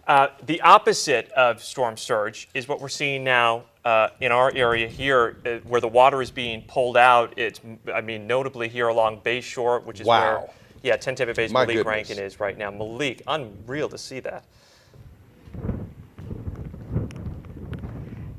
The opposite of storm surge is what we're seeing now in our area here, where the water is being pulled out. I mean, notably here along Bay Shore, which is where, yeah, Tampa Bay's Malik Rankin is right now. Malik, unreal to see that.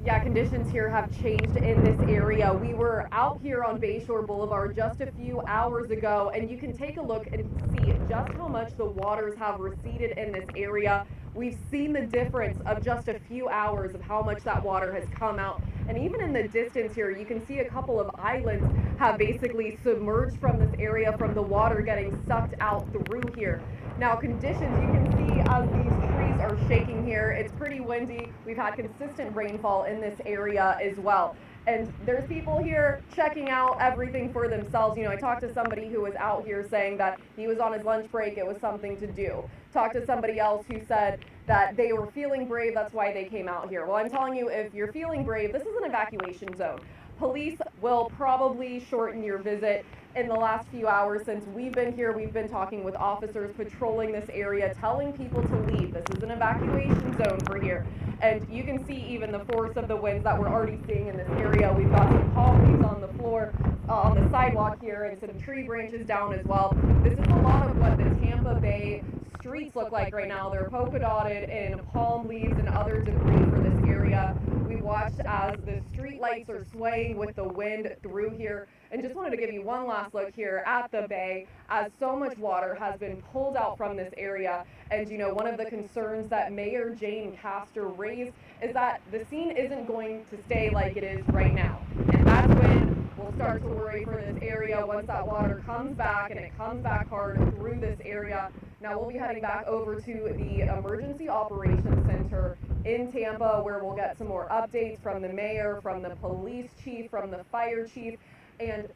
Yeah, conditions here have changed in this area. We were out here on Bayshore Boulevard just a few hours ago, and you can take a look and see just how much the waters have receded in this area. We've seen the difference of just a few hours of how much that water has come out. And even in the distance here, you can see a couple of islands have basically submerged from this area from the water getting sucked out through here. Now, conditions you can see as these trees are shaking here. It's pretty windy. We've had consistent rainfall in this area as well. And there's people here checking out everything for themselves. You know, I talked to somebody who was out here saying that he was on his lunch break. It was something to do. Talked to somebody else who said that they were feeling brave. That's why they came out here. Well, I'm telling you, if you're feeling brave, this is an evacuation zone. Police will probably shorten your visit. In the last few hours since we've been here, we've been talking with officers patrolling this area, telling people to leave. This is an evacuation zone for here. And you can see even the force of the winds that we're already seeing in this area. We've got some palm leaves on the floor, on the sidewalk here, and some tree branches down as well. This is a lot of what the Tampa Bay streets look like right now. They're polka dotted in palm leaves and other debris for this area. We watched as the street lights are swaying with the wind through here. And just wanted to give you one last look here at the bay as so much water has been pulled out from this area. And you know, one of the concerns that Mayor Jane Castor raised is that the scene isn't going to stay like it is right now. And that's when we'll start to worry for this area once that water comes back, and it comes back hard through this area. Now we'll be heading back over to the Emergency Operations Center in Tampa, where we'll get some more updates from the mayor, from the police chief, from the fire chief. And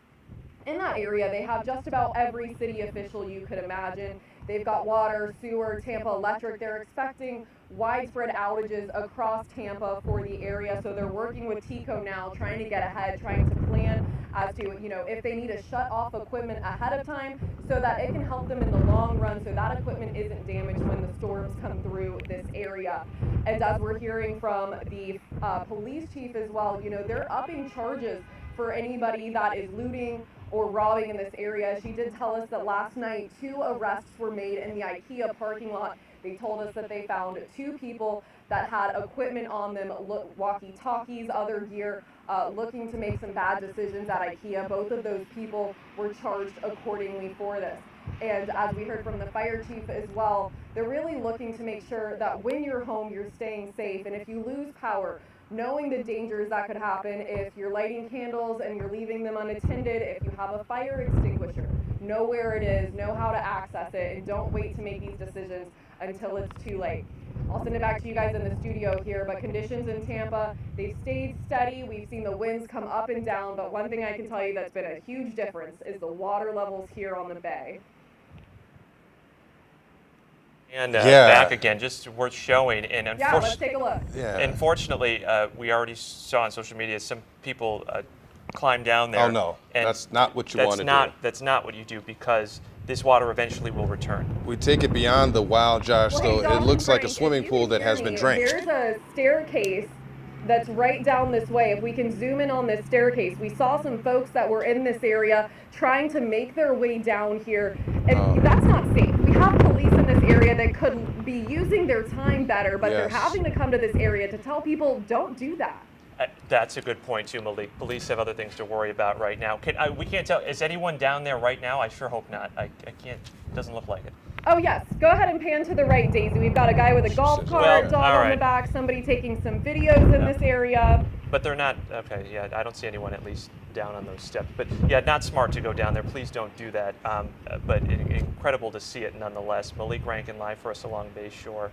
in that area, they have just about every city official you could imagine. They've got water, sewer, Tampa Electric. They're expecting widespread outages across Tampa for the area. So they're working with TECO now, trying to get ahead, trying to plan as to, you know, if they need to shut off equipment ahead of time so that it can help them in the long run, so that equipment isn't damaged when the storms come through this area. And as we're hearing from the police chief as well, you know, they're upping charges for anybody that is looting or robbing in this area. She did tell us that last night 2 arrests were made in the IKEA parking lot. They told us that they found 2 people that had equipment on them, walkie-talkies, other gear, looking to make some bad decisions at IKEA. Both of those people were charged accordingly for this. And as we heard from the fire chief as well, they're really looking to make sure that when you're home, you're staying safe. And if you lose power, knowing the dangers that could happen if you're lighting candles and you're leaving them unattended, if you have a fire extinguisher, know where it is, know how to access it, and don't wait to make these decisions until it's too late. I'll send it back to you guys in the studio here, but conditions in Tampa, they've stayed steady. We've seen the winds come up and down, but one thing I can tell you that's been a huge difference is the water levels here on the bay. And back again, just worth showing. And yeah, let's take a look. Yeah. Unfortunately, we already saw on social media some people climb down there. Oh no, and that's not what you want to do. That's not what you do, because this water eventually will return. We take it beyond the wild, Josh. Though it looks like a swimming pool that has been drenched. There's a staircase that's right down this way. If we can zoom in on this staircase, we saw some folks that were in this area trying to make their way down here, and that's not safe. We have police in this area that could be using their time better, but they're having to come to this area to tell people, don't do that. That's a good point too, Malik. Police have other things to worry about right now. We can't tell. Is anyone down there right now? I sure hope not. I can't. Doesn't look like it. Oh yes. Go ahead and pan to the right, Daisy. We've got a guy with a golf cart, dog on the back, somebody taking some videos in this area. But they're not. Okay. Yeah. I don't see anyone at least down on those steps. But yeah, not smart to go down there. Please don't do that. But incredible to see it nonetheless. Malik Rankin live for us along Bay Shore.